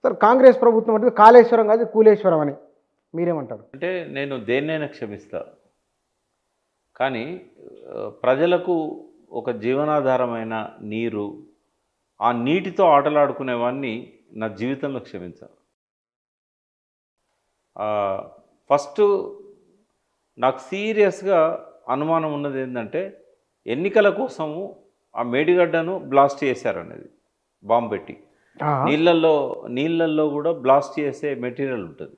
Sir Congress ప్రభుత్వం అంటే కాళేశ్వరం కాదు కూలేశ్వరం అని మీరేమంటారు? అంటే నేను దేన్నైనా క్షమిస్తా. కానీ ప్రజలకు ఒక జీవనాధారమైన నీరు, ఆ నీటితో ఆటలాడుకునేవాడిని నా జీవితంలో క్షమించాను. ఫస్ట్ నాకు సీరియస్గా అనుమానం ఉన్నది ఏంటంటే ఎన్నికల కోసము ఆ మేడిగడ్డను బ్లాస్ట్ చేశారనేది, బాంబు పెట్టి. నీళ్ళల్లో కూడా బ్లాస్ట్ చేసే మెటీరియల్ ఉంటుంది.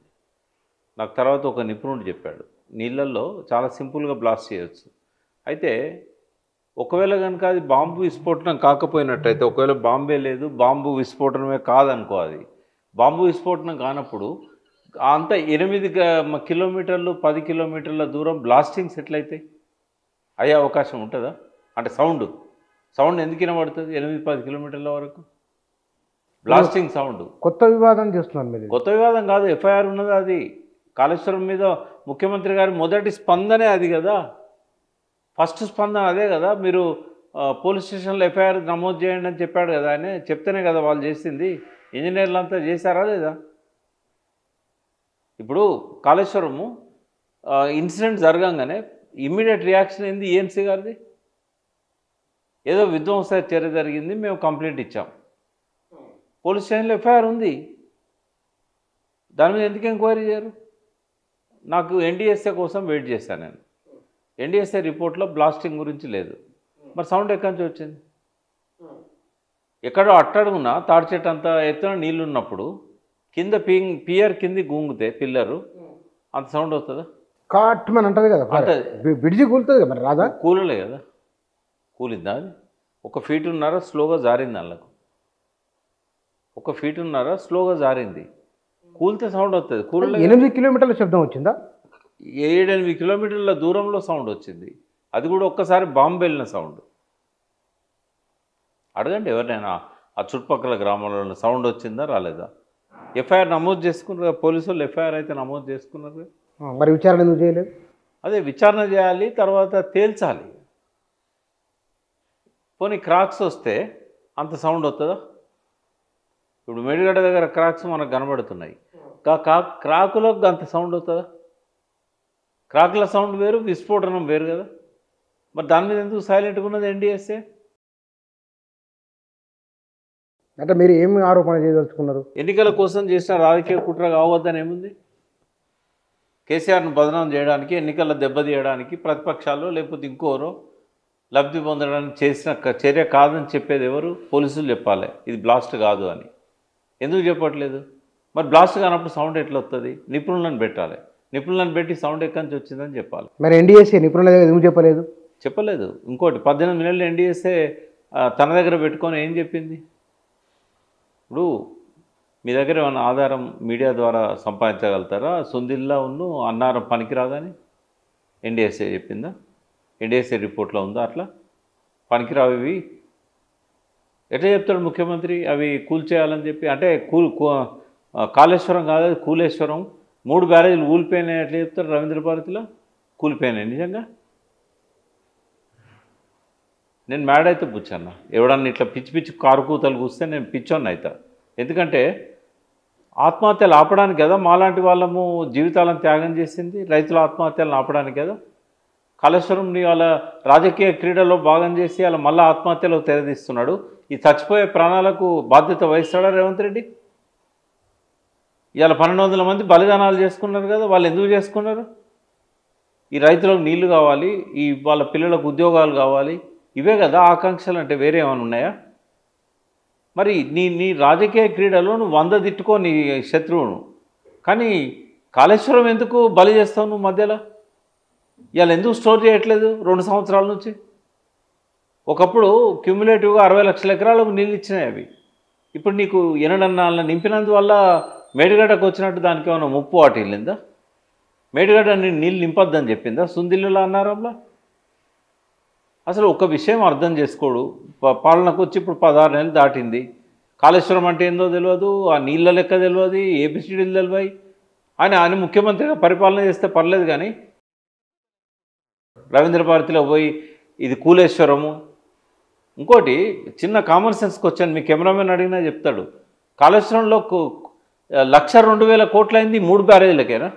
నాకు తర్వాత ఒక నిపుణుడు చెప్పాడు, నీళ్ళల్లో చాలా సింపుల్గా బ్లాస్ట్ చేయవచ్చు. అయితే ఒకవేళ కనుక అది బాంబు విస్ఫోటనం కాకపోయినట్టయితే, ఒకవేళ బాంబే లేదు, బాంబు విస్ఫోటనమే కాదనుకో, అది బాంబు విస్ఫోటనం కానప్పుడు అంత 8 కిలోమీటర్లు 10 కిలోమీటర్ల దూరం బ్లాస్టింగ్స్ ఎట్లయితాయి? అయ్యే అవకాశం ఉంటుందా? అంటే సౌండ్ ఎందుకు వినబడుతుంది 8-10 కిలోమీటర్ల వరకు? Blasting sound. కొత్త వివాదం చేస్తున్నారు మీరు. కొత్త వివాదం కాదు, ఎఫ్ఐఆర్ ఉన్నది. అది కాళేశ్వరం మీద ముఖ్యమంత్రి గారి మొదటి స్పందనే అది కదా, ఫస్ట్ స్పందన అదే కదా. మీరు పోలీస్ స్టేషన్లో ఎఫ్ఐఆర్ నమోదు చేయండి అని చెప్పాడు కదా ఆయన. చెప్తేనే కదా వాళ్ళు చేసింది. ఇంజనీర్లు అంతా చేశారా లేదా? ఇప్పుడు కాళేశ్వరము ఇన్సిడెంట్ జరగంగానే ఇమ్మీడియట్ రియాక్షన్ ఏంది ఈఎన్సీ గారిది? ఏదో విధ్వంస చర్య జరిగింది, మేము కంప్లైంట్ ఇచ్చాం. పోలీస్ స్టేషన్లో ఎఫ్ఐఆర్ ఉంది, దాని మీద ఎందుకు ఎంక్వైరీ చేయరు? నాకు ఎన్డీఎస్ఏ కోసం వెయిట్ చేశాను నేను. ఎన్డీఎస్ఏ రిపోర్ట్లో బ్లాస్టింగ్ గురించి లేదు. మరి సౌండ్ ఎక్కడి నుంచి వచ్చింది? ఎక్కడో అట్టడుగున తాడి చెట్టు అంత ఎత్తున నీళ్ళు ఉన్నప్పుడు కింద పియర్ కింది గుంగితే పిల్లరు అంత సౌండ్ అవుతుందా? కాట్మని అంటది కదా, బిడిజి కూలుతుంది కదా. మరి రాదా? కూలలే కదా. కూలిందా? అది 1 ఫీటున్నర స్లోగా జారింది. అల్లకు 1 ఫీటున్నర స్లోగా జారింది. కూలితే సౌండ్ వస్తుంది. కూలలే. 8 కిలోమీటర్ల శబ్దం వచ్చిందా? 7-8 కిలోమీటర్ల దూరంలో సౌండ్ వచ్చింది. అది కూడా ఒక్కసారి బాంబు వెళ్ళిన సౌండ్. అడగండి ఎవరినైనా ఆ చుట్టుపక్కల గ్రామాలలో సౌండ్ వచ్చిందా రాలేదా? ఎఫ్ఐఆర్ నమోదు చేసుకున్నారు, పోలీసు వాళ్ళు ఎఫ్ఐఆర్ అయితే నమోదు చేసుకున్నారు. మరి విచారణ ఎందుకు చేయలేదు? అదే విచారణ చేయాలి, తర్వాత తేల్చాలి. పోనీ క్రాక్స్ వస్తే అంత సౌండ్ వస్తుందా? ఇప్పుడు మేడిగడ్డ దగ్గర క్రాక్స్ మనకు కనబడుతున్నాయి, క్రాకులకు అంత సౌండ్ అవుతుందా? క్రాకుల సౌండ్ వేరు, విస్ఫోటనం వేరు కదా. మరి దాని మీద ఎందుకు సైలెంట్గా ఉన్నది ఎన్డీఎస్ఏ? అంటే మీరు ఏమి ఆరోపణ చేయదలుచుకున్నారు? ఎన్నికల కోసం చేసిన రాజకీయ కుట్ర కావద్దని ఏముంది? కేసీఆర్ను బదనాం చేయడానికి, ఎన్నికల దెబ్బతీయడానికి ప్రతిపక్షాలు లేకపోతే ఇంకోరో లబ్ధి పొందడానికి చేసిన చర్య కాదని చెప్పేది ఎవరు? పోలీసులు చెప్పాలి ఇది బ్లాస్ట్ కాదు అని. ఎందుకు చెప్పట్లేదు? మరి బ్లాస్ట్ కానప్పుడు సౌండ్ ఎట్లా వస్తుంది? నిపుణులను పెట్టాలి, నిపుణులను పెట్టి సౌండ్ ఎక్కడి నుంచి వచ్చిందని చెప్పాలి. మరి ఎన్డీఎస్ఏ నిపుణుల ఎందుకు చెప్పలేదు? ఇంకోటి 18 నెలలు ఎన్డీఎస్ఏ తన దగ్గర పెట్టుకొని ఏం చెప్పింది? ఇప్పుడు మీ దగ్గర ఏమైనా ఆధారం మీడియా ద్వారా సంపాదించగలుగుతారా? సుందిల్లా అన్నారం పనికిరాదని ఎన్డీఎస్ఏ చెప్పిందా? ఎన్డీఎస్ఏ రిపోర్ట్లో ఉందా అట్లా? పనికిరావు ఇవి ఎట్లా చెప్తాడు ముఖ్యమంత్రి? అవి కూల్చేయాలని చెప్పి. అంటే కాళేశ్వరం కాదు, అది కూలేశ్వరం. 3 బ్యారేజీలు కూలిపోయినాయి ఎట్లా చెప్తారు? రవీంద్ర భారతిలో కూలిపోయినాయి నిజంగా. నేను మ్యాడ్ అయితే పుచ్చన్న, ఎవడన్నా ఇట్లా పిచ్చి కారు కూతలు కూస్తే నేను పిచ్చోన్న అవుతా. ఎందుకంటే ఆత్మహత్యలు ఆపడానికి కదా మాలాంటి వాళ్ళము జీవితాలను త్యాగం చేసింది, రైతుల ఆత్మహత్యలను ఆపడానికి కదా. కాళేశ్వరంని వాళ్ళ రాజకీయ క్రీడలో భాగం చేసి వాళ్ళ మళ్ళీ ఆత్మహత్యలో తెరదీస్తున్నాడు. ఈ చచ్చిపోయే ప్రాణాలకు బాధ్యత వహిస్తాడా రేవంత్ రెడ్డి? ఇవాళ 1200 మంది బలిదానాలు చేసుకున్నారు కదా, వాళ్ళు ఎందుకు చేసుకున్నారు? ఈ రైతులకు నీళ్లు కావాలి, ఈ వాళ్ళ పిల్లలకు ఉద్యోగాలు కావాలి, ఇవే కదా ఆకాంక్షలు. అంటే వేరే ఏమైనా ఉన్నాయా? మరి నీ రాజకీయ క్రీడలో నువ్వు 100 తిట్టుకో నీ శత్రువును, కానీ కాళేశ్వరం ఎందుకు బలి చేస్తావు నువ్వు మధ్యలో? ఇవాళ ఎందుకు స్టోర్ చేయట్లేదు 2 సంవత్సరాల నుంచి? ఒకప్పుడు క్యూములేటివ్గా 60 లక్షల ఎకరాలకు నీళ్ళు ఇచ్చినాయి అవి. ఇప్పుడు నీకు ఎనడన్నాళ్ళ నింపినందువల్ల మేడిగడ్డకు వచ్చినట్టు దానికి ఏమైనా ముప్పు వాటిల్లిందా? మేడిగడ్డ నీళ్ళు నింపొద్దని చెప్పిందా సుందిల్లులో అన్నారంలో? అసలు ఒక విషయం అర్థం చేసుకోడు. పాలనకు వచ్చి ఇప్పుడు 16 నెలలు దాటింది. కాళేశ్వరం అంటే ఏందో తెలియదు, ఆ నీళ్ళ లెక్క తెలియదు, ఏబిసిడీలు తెలివాయి. ఆయన ముఖ్యమంత్రిగా పరిపాలన చేస్తే పర్లేదు, కానీ రవీంద్ర భారతిలో పోయి ఇది కూలేశ్వరము. ఇంకోటి చిన్న కామన్ సెన్స్ క్వశ్చన్, మీ కెమెరామెన్ అడిగినా చెప్తాడు. కాళేశ్వరంలో 1,02,000 కోట్లు అయింది 3 బ్యారేజీలకేనా?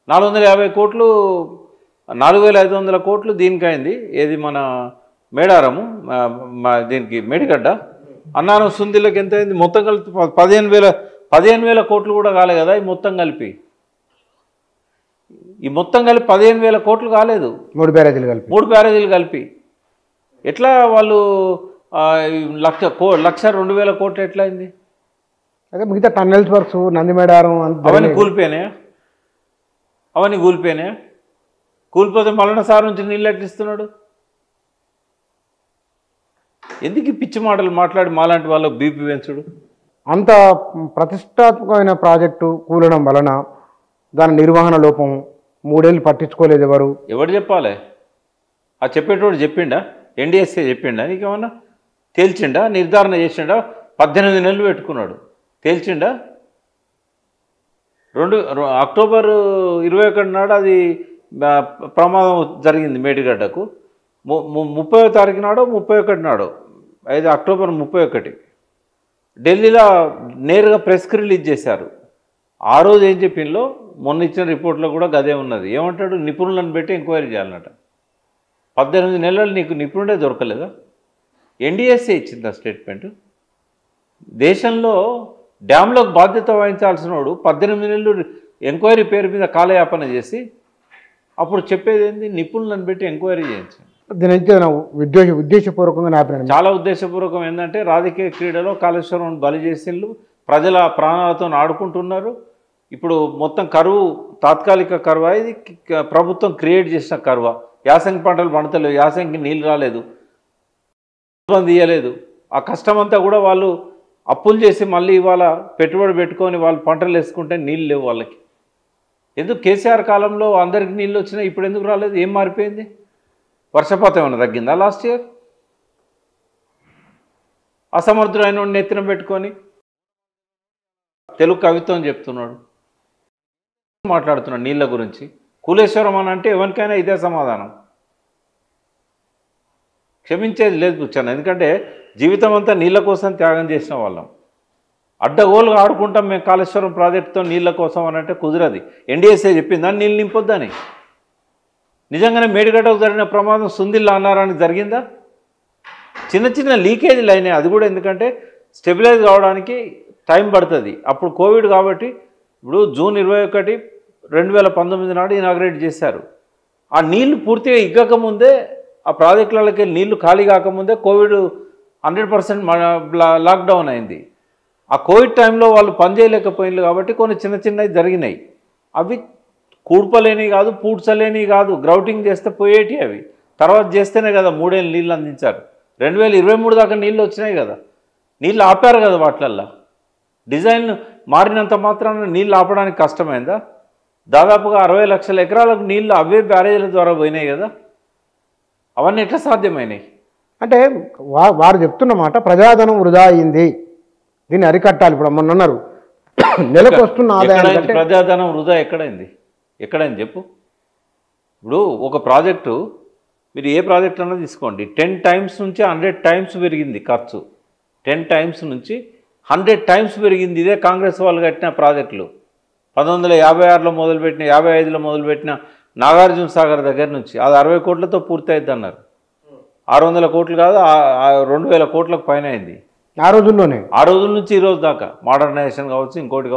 450 కోట్లు 4,500 కోట్లు దీనికి అయింది. ఏది మన మేడారము దీనికి మేడిగడ్డ అన్నారం సుందిళ్ళకి ఎంత అయింది? మొత్తం కలిపి 15,000 కోట్లు కూడా కాలే కదా ఈ మొత్తం కలిపి. ఈ మొత్తం కలిపి 15,000 కోట్లు కాలేదు. 3 బ్యారేజీలు కలిపి ఎట్లా వాళ్ళు 1,02,000 కోట్లు ఎట్లా అయింది? అదే మిగతా టన్నెల్స్ వర్క్స్ నందిమేడారం అవన్నీ కూలిపోయినాయా? కూలిపోతే మల్లన్న సార్ నుంచి నీళ్ళు ఎట్లా ఇస్తున్నాడు? ఎందుకు పిచ్చి మాటలు మాట్లాడి మాలాంటి వాళ్ళకు బీపీ పెంచుడు? అంత ప్రతిష్టాత్మకమైన ప్రాజెక్టు కూలడం వలన దాని నిర్వహణ లోపం 3 ఏళ్ళు పట్టించుకోలేదు ఎవరు చెప్పాలి? ఆ చెప్పేటోడు చెప్పిండా? ఎన్డీఎస్ఏ చెప్పిండా? నీకేమన్నా తేల్చిండా? నిర్ధారణ చేసిండా? 18 నెలలు పెట్టుకున్నాడు, తేల్చిండా? అక్టోబర్ 21 నాడు అది ప్రమాదం జరిగింది మేడిగడ్డకు. 30వ తారీఖు నాడో 31 నాడో 5 అక్టోబర్ 31 ఢిల్లీలో నేరుగా ప్రెస్ రిలీజ్ చేశారు. ఆ రోజు ఏం చెప్పిందో మొన్న ఇచ్చిన రిపోర్ట్లో కూడా గదే ఉన్నది. ఏమంటాడు? నిపుణులను పెట్టి ఎంక్వైరీ చేయాలన్నట. 18 నెలలు నీకు నిపుణుడే దొరకలేదా? ఎన్డీఎస్ఏ ఇచ్చింది ఆ స్టేట్మెంటు. దేశంలో డ్యామ్లకు బాధ్యత వహించాల్సిన వాడు 18 నెలలు ఎంక్వైరీ పేరు మీద కాలయాపన చేసి అప్పుడు చెప్పేది ఏంది? నిపుణులను పెట్టి ఎంక్వైరీ చేయించాను. దీని ఉద్దేశపూర్వకంగా చాలా ఉద్దేశపూర్వకం. ఏంటంటే రాజకీయ క్రీడలో కాళేశ్వరం బలి చేసిండ్రు, ప్రజల ప్రాణాలతో ఆడుకుంటున్నారు. ఇప్పుడు మొత్తం కరువు తాత్కాలిక కరువు, ఇది ప్రభుత్వం క్రియేట్ చేసిన కరువ. యాసంగి పంటలు పండతలేవు, యాసంగికి నీళ్ళు రాలేదు, ఇబ్బంది ఇవ్వలేదు. ఆ కష్టమంతా కూడా వాళ్ళు అప్పులు చేసి మళ్ళీ ఇవాళ పెట్టుబడి పెట్టుకొని వాళ్ళు పంటలు వేసుకుంటే నీళ్ళు లేవు వాళ్ళకి. ఎందుకు? కేసీఆర్ కాలంలో అందరికి నీళ్ళు వచ్చినాయి, ఇప్పుడు ఎందుకు రాలేదు? ఏం మారిపోయింది? వర్షపాతం ఏమైనా తగ్గిందా లాస్ట్ ఇయర్? అసమర్థుడైన నెత్తిన పెట్టుకొని తెలుగు కవిత్వం చెప్తున్నాడు, మాట్లాడుతున్నాడు నీళ్ళ గురించి. కూలేశ్వరం అని అంటే ఎవరికైనా ఇదే సమాధానం, క్షమించేది లేదు కూర్చొని. ఎందుకంటే జీవితం అంతా నీళ్ళ కోసం త్యాగం చేసిన వాళ్ళం. అడ్డగోలుగా ఆడుకుంటాం మేము కాళేశ్వరం ప్రాజెక్టుతో నీళ్ళ కోసం అని అంటే కుదరది. ఎన్డీఎస్ఏ చెప్పిందా నీళ్ళు నింపొద్దని? నిజంగానే మేడిగడ్డకు జరిగిన ప్రమాదం సుందిళ్ళ అన్నారానికి జరిగిందా? చిన్న చిన్న లీకేజీలు అయినాయి. అది కూడా ఎందుకంటే స్టెబిలైజ్ కావడానికి టైం పడుతుంది. అప్పుడు కోవిడ్ కాబట్టి ఇప్పుడు జూన్ 21, 2019 నాడు ఇనాగ్రేట్ చేశారు. ఆ నీళ్లు పూర్తిగా ఇగ్గకముందే, ఆ ప్రాజెక్టులకి నీళ్లు ఖాళీ కాకముందే కోవిడ్ 100% లాక్డౌన్ అయింది. ఆ కోవిడ్ టైంలో వాళ్ళు పనిచేయలేకపోయినారు కాబట్టి కొన్ని చిన్న చిన్నవి జరిగినాయి. అవి కూడ్పలేని కాదు, పూడ్చలేని కాదు, గ్రౌటింగ్ చేస్తే పోయేటి. అవి తర్వాత చేస్తేనే కదా 3 ఏళ్ళు నీళ్ళు అందించారు. 2023 దాకా నీళ్ళు వచ్చినాయి కదా, నీళ్ళు ఆపారు కదా. వాటిలల్లో డిజైన్ మారినంత మాత్రాన నీళ్ళు ఆపడానికి కష్టమైందా? దాదాపుగా 60 లక్షల ఎకరాలకు నీళ్ళు అవే బ్యారేజీల ద్వారా పోయినాయి కదా. అవన్నీ ఎట్లా సాధ్యమైనాయి? అంటే వారు చెప్తున్నమాట ప్రజాధనం వృధా అయింది, దీన్ని అరికట్టాలి. ఇప్పుడు మొన్న అన్నారు నెలకు వస్తున్న ఆదాయం. ప్రజాధనం వృధా ఎక్కడైంది? ఎక్కడైంది చెప్పు. ఇప్పుడు ఒక ప్రాజెక్టు, మీరు ఏ ప్రాజెక్ట్ అన్నా తీసుకోండి, 10 టైమ్స్ నుంచి 100 టైమ్స్ పెరిగింది ఖర్చు. 10 టైమ్స్ నుంచి 100 టైమ్స్ పెరిగింది. ఇదే కాంగ్రెస్ వాళ్ళు కట్టిన ప్రాజెక్టులు 1956లో మొదలుపెట్టిన, 55లో మొదలుపెట్టిన నాగార్జున సాగర్ దగ్గర నుంచి అది 60 కోట్లతో పూర్తి అయింది అన్నారు. 600 కోట్లు కాదు, 2000 కోట్లకు పైన అయింది ఆ రోజుల్లోనే. ఆ రోజుల నుంచి ఈ రోజు దాకా మోడర్నైజేషన్ కావచ్చు, ఇంకోటి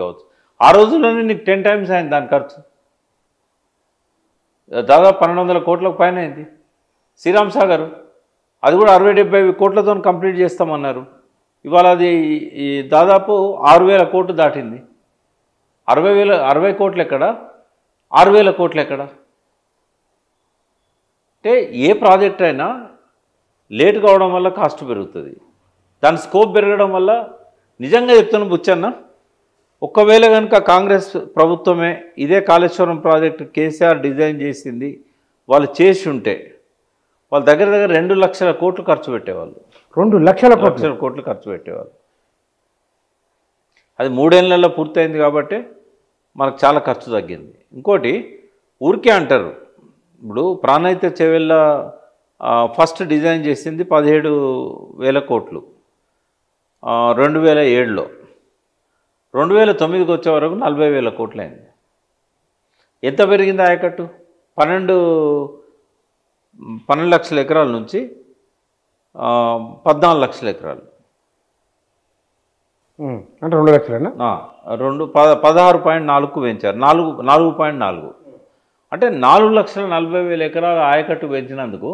కావచ్చు. ఆ రోజుల్లోనే నీకు 10 టైమ్స్ అయింది దాని ఖర్చు. దాదాపు 1200 కోట్లకు పైన అయింది. శ్రీరామ్ సాగర్ అది కూడా 60-70 కోట్లతో కంప్లీట్ చేస్తామన్నారు. ఇవాళ అది దాదాపు 6000 కోట్లు దాటింది. 60 కోట్లు ఎక్కడ, 6000 కోట్లు ఎక్కడ? అంటే ఏ ప్రాజెక్ట్ అయినా లేట్ కావడం వల్ల కాస్ట్ పెరుగుతుంది, దాని స్కోప్ పెరగడం వల్ల. నిజంగా చెప్తున్న బుచ్చన్న, ఒక్కవేళ కనుక కాంగ్రెస్ ప్రభుత్వమే ఇదే కాళేశ్వరం ప్రాజెక్టు కేసీఆర్ డిజైన్ చేసింది వాళ్ళు చేసి ఉంటే వాళ్ళ దగ్గర 2 లక్షల కోట్లు ఖర్చు పెట్టేవాళ్ళు. 2 లక్షల కోట్లు ఖర్చు పెట్టేవాళ్ళు. అది 3 ఏళ్లలో పూర్తయింది కాబట్టి మనకు చాలా ఖర్చు తగ్గింది. ఇంకోటి ఊరికే అంటారు, ఇప్పుడు ప్రాణహిత చెవెళ్ళ ఫస్ట్ డిజైన్ చేసింది 17,000 కోట్లు 2007లో. 2009కి వచ్చే వరకు 40,000 కోట్లు అయింది. ఎంత పెరిగింది ఆయకట్టు? 12 లక్షల ఎకరాల నుంచి 14 లక్షల ఎకరాలు. అంటే 2 లక్షలేనా? 16.4కు పెంచారు. 4.4 అంటే 4,40,000 ఎకరాల ఆయకట్టు పెంచినందుకు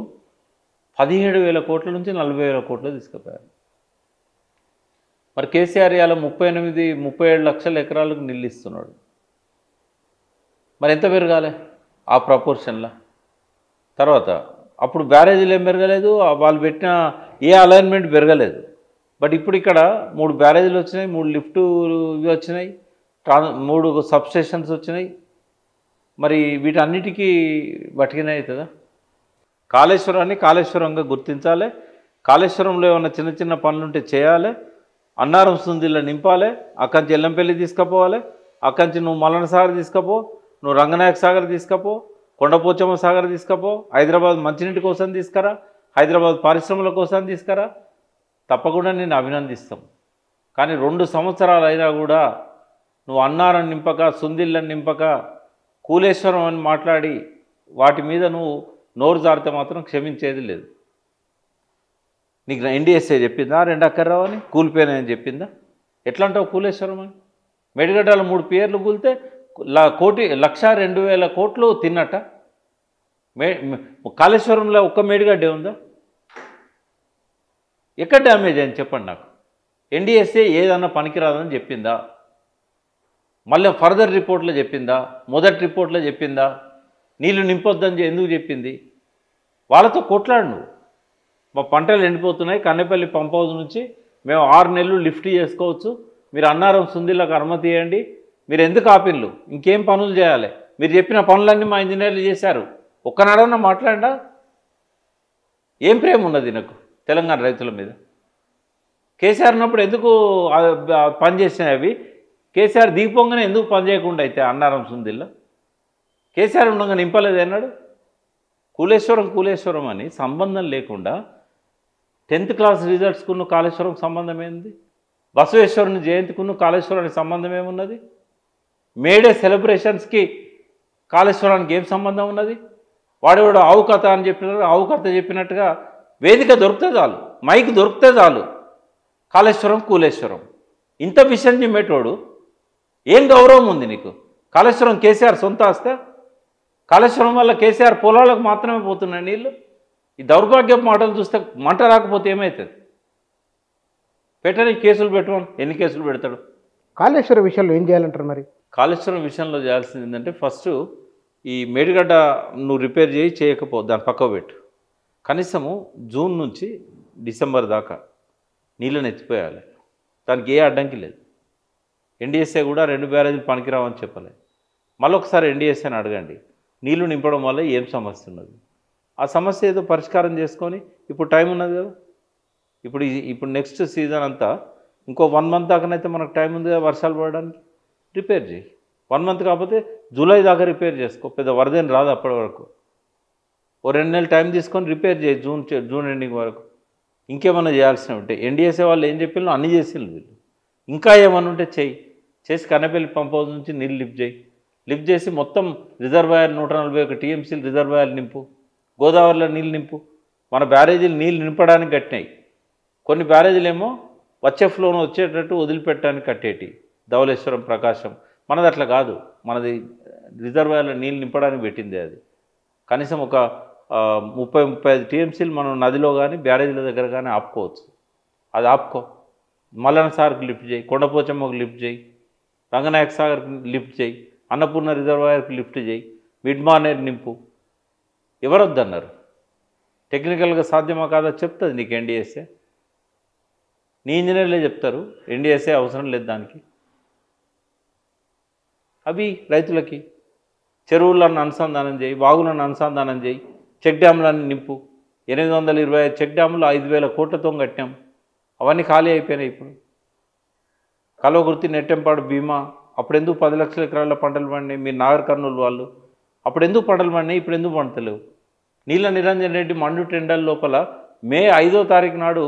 17,000 కోట్ల నుంచి 40,000 కోట్లు తీసుకుపోయారు. మరి కేసీఆర్ ఇవాళ 37 లక్షల ఎకరాలకు నీళ్ళు ఇస్తున్నాడు. మరి ఎంత పెరగాలి ఆ ప్రపోర్షన్లో? తర్వాత అప్పుడు బ్యారేజీలు ఏం పెరగలేదు, వాళ్ళు పెట్టిన ఏ అలైన్మెంట్ పెరగలేదు. బట్ ఇప్పుడు ఇక్కడ 3 బ్యారేజీలు వచ్చినాయి, 3 లిఫ్ట్ ఇవి వచ్చినాయి, 3 సబ్స్టేషన్స్ వచ్చినాయి. మరి వీటన్నిటికీ బతికినే అవుతుందా? కాళేశ్వరాన్ని కాళేశ్వరంగా గుర్తించాలి. కాళేశ్వరంలో ఏమైనా చిన్న చిన్న పనులుంటే చేయాలి. అన్నారం సుందిలో నింపాలి. అక్కడి నుంచి ఎల్లంపల్లి తీసుకుపోవాలి. అక్కడి నుంచి నువ్వు మల్లన సాగర్ తీసుకపో, నువ్వు రంగనాయక సాగర్ తీసుకపో, కొండపోచమ్మ సాగర్ తీసుకపో, హైదరాబాద్ మంచినీటి కోసం తీసుకురా, హైదరాబాద్ పరిశ్రమల కోసం తీసుకురా. తప్పకుండా నేను అభినందిస్తాం. కానీ 2 సంవత్సరాలు అయినా కూడా నువ్వు అన్నారం నింపక, సుందిళ్ళని నింపక, కూలేశ్వరం అని మాట్లాడి వాటి మీద నువ్వు నోరు జారితే మాత్రం క్షమించేది లేదు. నీకు ఎన్డీఎస్ఏ చెప్పిందా 2 అక్కర్రావు అని కూలిపోయినాయని చెప్పిందా? ఎట్లా అంటావు కూలేశ్వరం అని? మేడిగడ్డలో 3 పేర్లు కూలితే 1,02,000 కోట్లు తిన్నట్ట. కాళేశ్వరంలో ఒక్క మేడిగడ్డే ఉందా? ఎక్కడ డ్యామేజ్ అని చెప్పండి నాకు. ఎన్డీఎస్ఏ ఏదన్నా పనికిరాదని చెప్పిందా? మళ్ళీ ఫర్దర్ రిపోర్ట్లో చెప్పిందా? మొదటి రిపోర్ట్లో చెప్పిందా? నీళ్ళు నింపొద్దని ఎందుకు చెప్పింది? వాళ్ళతో కొట్లాడు నువ్వు. మా పంటలు ఎండిపోతున్నాయి, కన్నెపల్లి పంప్ హౌస్ నుంచి మేము 6 నెలలు లిఫ్ట్ చేసుకోవచ్చు, మీరు అన్నారం సుందిళ్ళకు అనుమతి ఇవ్వండి, మీరు ఎందుకు ఆపిన్లు? ఇంకేం పనులు చేయాలి? మీరు చెప్పిన పనులన్నీ మా ఇంజనీర్లు చేశారు. ఒక్కనాడన్నా మాట్లాడా? ఏం ప్రేమ ఉన్నది నాకు తెలంగాణ రైతుల మీద? కేసీఆర్ ఉన్నప్పుడు ఎందుకు పని చేసినాయి అవి? కేసీఆర్ దిగిపోగానే ఎందుకు పని చేయకుండా అయితే అన్నారం సుందిల్లో? కేసీఆర్ ఉండగా నింపలేదు అన్నాడు. కూలేశ్వరం అని సంబంధం లేకుండా 10th క్లాస్ రిజల్ట్స్కున్న కాళేశ్వరం సంబంధం ఏంది? బసవేశ్వరుని జయంతికున్న కాళేశ్వరానికి సంబంధం ఏమున్నది? మేడే సెలబ్రేషన్స్కి కాళేశ్వరానికి ఏం సంబంధం ఉన్నది? వాడేవాడు ఆవు కథ అని చెప్పినారు, ఆవు కథ చెప్పినట్టుగా వేదిక దొరికితే చాలు, మైక్ దొరికితే చాలు, కాళేశ్వరం కూలేశ్వరం ఇంత విషయం చెప్పేటోడు ఏం గౌరవం ఉంది నీకు? కాళేశ్వరం కేసీఆర్ సొంత ఆస్తే? కాళేశ్వరం వల్ల కేసీఆర్ పొలాలకు మాత్రమే పోతున్నాయి నీళ్ళు. ఈ దౌర్భాగ్యపు మాటలు చూస్తే మంట రాకపోతే ఏమవుతుంది? పెట్టని కేసులు పెట్టమని. ఎన్ని కేసులు పెడతాడు? కాళేశ్వరం విషయంలో ఏం చేయాలంటారు మరి? కాళేశ్వరం విషయంలో చేయాల్సింది ఏంటంటే, ఫస్ట్ ఈ మేడిగడ్డ నువ్వు రిపేర్ చేయకపో, దాని పక్కకు పెట్టు. కనీసము జూన్ నుంచి డిసెంబర్ దాకా నీళ్ళని ఎత్తిపోయాలి. దానికి ఏ అడ్డంకి లేదు. ఎన్డీఎస్ఏ కూడా 2 బ్యారేజీలు పనికిరావని చెప్పలేదు. మళ్ళొకసారి ఎన్డీఎస్ఏని అడగండి, నీళ్లు నింపడం వల్ల ఏం సమస్య ఉన్నది? ఆ సమస్య ఏదో పరిష్కారం చేసుకొని, ఇప్పుడు టైం ఉన్నది కదా, ఇప్పుడు నెక్స్ట్ సీజన్ అంతా ఇంకో 1 మంత్ దాకానైతే మనకు టైం ఉంది కదా వర్షాలు పడడానికి. రిపేర్ చేయి. 1 మంత్ కాకపోతే జూలై దాకా రిపేర్ చేసుకో. పెద్ద వరదేని రాదు అప్పటి వరకు. ఓ 2 నెలలు టైం తీసుకొని రిపేర్ చేయి జూన్ ఎండింగ్ వరకు. ఇంకేమన్నా చేయాల్సినవి ఉంటే ఎన్డీఎస్ఏ వాళ్ళు ఏం చెప్పినా అన్నీ చేసిండ్రు వీళ్ళు. ఇంకా ఏమన్నా ఉంటే చేసి కన్నెపల్లి పంప్ హౌస్ నుంచి నీళ్ళు లిఫ్ట్ చేసి మొత్తం రిజర్వాయర్ 141 టీఎంసీలు రిజర్వాయర్ నింపు. గోదావరిలో నీళ్ళు నింపు. మన బ్యారేజీలు నీళ్ళు నింపడానికి కట్టినాయి. కొన్ని బ్యారేజీలు ఏమో వచ్చే ఫ్లోను వచ్చేటట్టు వదిలిపెట్టడానికి కట్టేటి. ధవళేశ్వరం, ప్రకాశం. మనది అట్లా కాదు. మనది రిజర్వాయర్లో నీళ్ళు నింపడానికి పెట్టింది. అది కనీసం ఒక 30-35 టీఎంసీలు మనం నదిలో కానీ బ్యారేజీల దగ్గర కానీ ఆపుకోవచ్చు. అది ఆపుకో. మల్లన సాగర్కి లిఫ్ట్ చేయి, కొండపోచమ్మకు లిఫ్ట్ చేయి, రంగనాయక సాగర్కి లిఫ్ట్ చేయి, అన్నపూర్ణ రిజర్వాయర్కి లిఫ్ట్ చేయి, మిడ్ మార్నేర్ నింపు. ఎవరు వద్దన్నారు? టెక్నికల్గా సాధ్యమా కాదా చెప్తుంది నీకు ఎన్డీఎస్ఏ. నీ ఇంజనీర్లే చెప్తారు ఎన్డీఎస్ఏ అవసరం లేదు దానికి. అవి రైతులకి చెరువులను అనుసంధానం చేయి, వాగులను అనుసంధానం చేయి, చెక్ డ్యాములన్నీ నింపు. 825 చెక్ డ్యాములు 5,000 కోట్లతో కట్టాం. అవన్నీ ఖాళీ అయిపోయినాయి. ఇప్పుడు కల్వకుర్తి, నెట్టెంపాడు, భీమా అప్పుడెందుకు 10 లక్షల ఎకరాల పంటలు పండినాయి? మీరు నాగర్ కర్నూలు వాళ్ళు అప్పుడెందుకు పంటలు పండినాయి? ఇప్పుడు ఎందుకు పంటలేవు? నీళ్ళ నిరంజన్ రెడ్డి మండు టెండర్ లోపల మే 5వ తారీఖు నాడు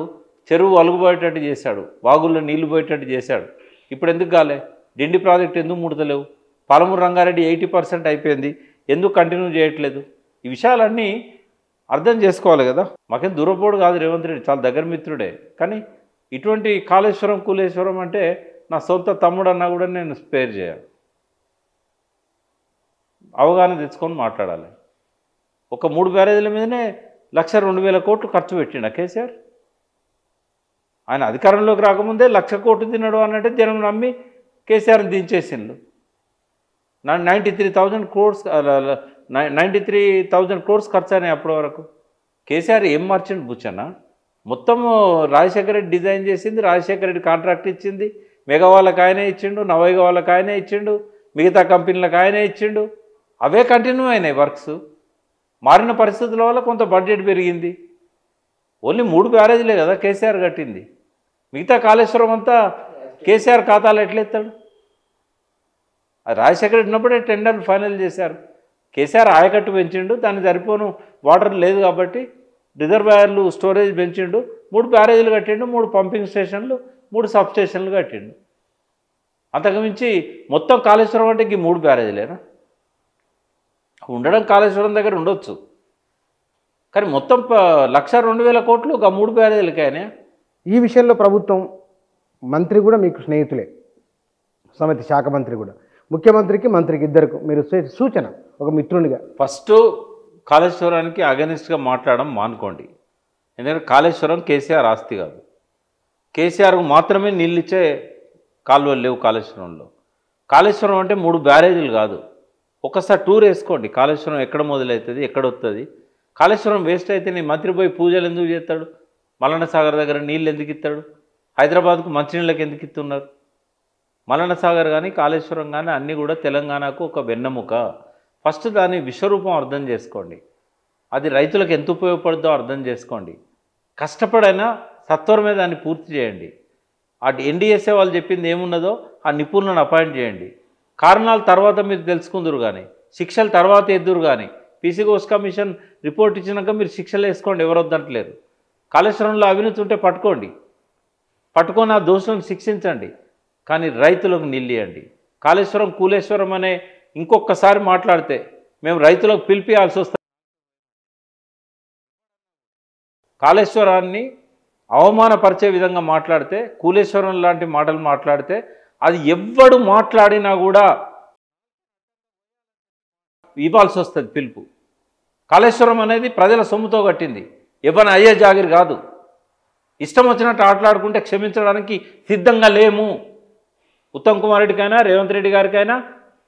చెరువు అలుగుపోయేటట్టు చేశాడు, వాగుల్లో నీళ్లు పోయేటట్టు చేశాడు. ఇప్పుడు ఎందుకు కాలే? డిండి ప్రాజెక్ట్ ఎందుకు ముడతలేవు? పాలమూరు రంగారెడ్డి 80% అయిపోయింది, ఎందుకు కంటిన్యూ చేయట్లేదు? ఈ విషయాలన్నీ అర్థం చేసుకోవాలి కదా. మాకేం దూరపోడు కాదు రేవంత్ రెడ్డి, చాలా దగ్గర మిత్రుడే. కానీ ఇటువంటి కాళేశ్వరం కూలేశ్వరం అంటే నా సొంత తమ్ముడు అన్నా కూడా నేను స్పేర్ చేయాలి, అవగాహన తెచ్చుకొని మాట్లాడాలి. ఒక 3 బ్యారేజీల మీదనే 1,02,000 కోట్లు ఖర్చు పెట్టిండు కేసీఆర్. ఆయన అధికారంలోకి రాకముందే 1,00,000 కోట్లు తిన్నాడు అన్నట్టే జనం నమ్మి కేసీఆర్ని దించేసిండు. 93,000 crores ఖర్చు అయినాయి అప్పటి వరకు. కేసీఆర్ ఏం మార్చిండు బుచ్చన్న? మొత్తం రాజశేఖర రెడ్డి డిజైన్ చేసింది, రాజశేఖర రెడ్డి కాంట్రాక్ట్ ఇచ్చింది, మెగా వాళ్ళకి ఆయనే ఇచ్చిండు, నవైగా వాళ్ళకి ఆయనే ఇచ్చిండు, మిగతా కంపెనీలకు ఆయనే ఇచ్చిండు. అవే కంటిన్యూ అయినాయి వర్క్స్. మారిన పరిస్థితుల వల్ల కొంత బడ్జెట్ పెరిగింది. ఓన్లీ 3 బ్యారేజీలే కదా కేసీఆర్ కట్టింది. మిగతా కాళేశ్వరం అంతా కేసీఆర్ ఖాతాలో ఎట్లెత్తాడు? రాజశేఖర రెడ్డి ఉన్నప్పుడే టెండర్లు ఫైనల్ చేశారు. కేసీఆర్ ఆయకట్టు పెంచిండు, దానికి సరిపోను వాటర్ లేదు కాబట్టి రిజర్వాయర్లు స్టోరేజ్ పెంచిండు, 3 బ్యారేజీలు కట్టిండు, 3 పంపింగ్ స్టేషన్లు, 3 సబ్ స్టేషన్లు కట్టిండు. అంతకుమించి మొత్తం కాళేశ్వరం అంటే ఈ 3 బ్యారేజీలేనా? ఉండడం కాళేశ్వరం దగ్గర ఉండొచ్చు, కానీ మొత్తం 1,02,000 కోట్లు ఒక 3 బ్యారేజీలకైనా. ఈ విషయంలో ప్రభుత్వం మంత్రి కూడా మీకు స్నేహితులే, సమితి శాఖ మంత్రి కూడా, ముఖ్యమంత్రికి మంత్రికి ఇద్దరికి మీరు సూచన ఒక మిత్రునిగా. ఫస్ట్ కాళేశ్వరానికి అగెనిస్ట్గా మాట్లాడడం మానుకోండి. ఎందుకంటే కాళేశ్వరం కేసీఆర్ ఆస్తి కాదు. కేసీఆర్కు మాత్రమే నీళ్ళు ఇచ్చే కాలువలు లేవు కాళేశ్వరంలో. కాళేశ్వరం అంటే 3 బ్యారేజీలు కాదు. ఒకసారి టూర్ వేసుకోండి, కాళేశ్వరం ఎక్కడ మొదలవుతుంది, ఎక్కడ వస్తుంది. కాళేశ్వరం వేస్ట్ అయితే నీ మంత్రి పోయి పూజలు ఎందుకు చేస్తాడు? మల్లన్న సాగర్ దగ్గర నీళ్ళు ఎందుకు ఇస్తాడు? హైదరాబాద్కు మంచినీళ్ళకి ఎందుకు ఇస్తున్నారు? మల్లన్న సాగర్ కానీ కాళేశ్వరం కానీ అన్నీ కూడా తెలంగాణకు ఒక వెన్నెముక. ఫస్ట్ దాని విశ్వరూపం అర్థం చేసుకోండి, అది రైతులకు ఎంత ఉపయోగపడుతుందో అర్థం చేసుకోండి. కష్టపడైనా సత్వరమే దాన్ని పూర్తి చేయండి. అటు ఎన్డీఎస్ఏ వాళ్ళు చెప్పింది ఏమున్నదో ఆ నిపుణులను అపాయింట్ చేయండి. కారణాలు తర్వాత మీరు తెలుసుకుందరు కానీ, శిక్షలు తర్వాత ఎద్దురు కానీ. పీసీ ఘోష్ కమిషన్ రిపోర్ట్ ఇచ్చినాక మీరు శిక్షలు వేసుకోండి, ఎవరు వద్దంటలేరు. కాళేశ్వరంలో అవినీతి ఉంటే పట్టుకొని ఆ దోషులను శిక్షించండి, కానీ రైతులకు నీళ్ళు ఇవ్వండి. కాళేశ్వరం కూలేశ్వరం అనే ఇంకొకసారి మాట్లాడితే మేము రైతులకు పిలిపియాల్సి వస్తుంది. కాళేశ్వరాన్ని అవమానపరిచే విధంగా మాట్లాడితే, కూలేశ్వరం లాంటి మాటలు మాట్లాడితే అది ఎవ్వడు మాట్లాడినా కూడా ఇవ్వాల్సి వస్తుంది పిలుపు. కాళేశ్వరం అనేది ప్రజల సొమ్ముతో కట్టింది, ఎవరిని అయ్యే జాగిరి కాదు. ఇష్టం వచ్చినట్టు ఆటలాడుకుంటే క్షమించడానికి సిద్ధంగా లేము. ఉత్తమ్ కుమార్ రెడ్డికైనా రేవంత్ రెడ్డి గారికైనా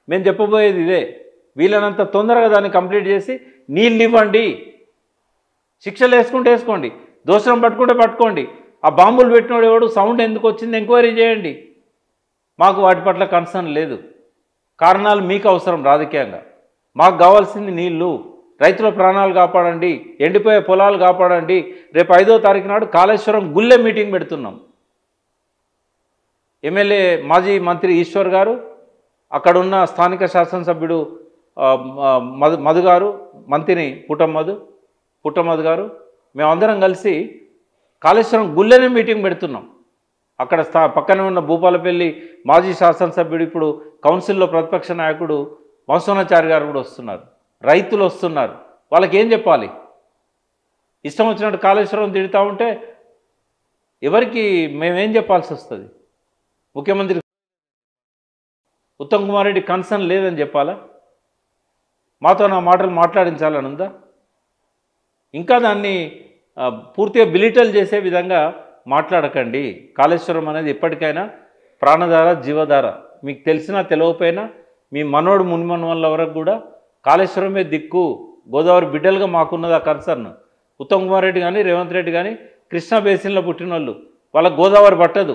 మేము చెప్పబోయేది ఇదే, వీళ్ళనంత తొందరగా దాన్ని కంప్లీట్ చేసి నీళ్ళు ఇవ్వండి. శిక్షలు వేసుకోండి, దోషం పట్టుకోండి. ఆ బాంబులు పెట్టినోడు ఎవడు, సౌండ్ ఎందుకు వచ్చింది ఎంక్వైరీ చేయండి. మాకు వాటి పట్ల కన్సర్న్ లేదు. కారణాలు మీకు అవసరం రాజకీయంగా, మాకు కావాల్సింది నీళ్లు. రైతుల ప్రాణాలు కాపాడండి, ఎండిపోయే పొలాలు కాపాడండి. రేపు 5వ తారీఖు నాడు కాళేశ్వరం గుళ్ళే మీటింగ్ పెడుతున్నాం. ఎమ్మెల్యే మాజీ మంత్రి ఈశ్వర్ గారు, అక్కడున్న స్థానిక శాసనసభ్యుడు మధు గారు, మంత్రిని పుట్టమధు గారు, మేమందరం కలిసి కాళేశ్వరం గుళ్ళనే మీటింగ్ పెడుతున్నాం. అక్కడ పక్కనే ఉన్న భూపాలపల్లి మాజీ శాసనసభ్యుడు, ఇప్పుడు కౌన్సిల్లో ప్రతిపక్ష నాయకుడు వంశోనాచారి గారు కూడా వస్తున్నారు, రైతులు వస్తున్నారు. వాళ్ళకి ఏం చెప్పాలి? ఇష్టం వచ్చినట్టు కాళేశ్వరం తిడుతూ ఉంటే ఎవరికి మేమేం చెప్పాల్సి వస్తుంది? ముఖ్యమంత్రి ఉత్తమ్ కుమార్ రెడ్డి కన్సర్న్ లేదని చెప్పాలా? మాతో నా మాటలు మాట్లాడించాలని ఉందా? ఇంకా దాన్ని పూర్తిగా బిలిటల్ చేసే విధంగా మాట్లాడకండి. కాళేశ్వరం అనేది ఎప్పటికైనా ప్రాణధార, జీవధార. మీకు తెలిసినా తెలియకపోయినా మీ మనోడు మునిమనవల వరకు కూడా కాళేశ్వరమే దిక్కు. గోదావరి బిడ్డలుగా మాకున్నది ఆ కన్సర్న్. ఉత్తమ్ కుమార్ రెడ్డి కానీ రేవంత్ రెడ్డి కానీ కృష్ణా బేసిన్లో పుట్టిన వాళ్ళు, వాళ్ళకి గోదావరి పట్టదు.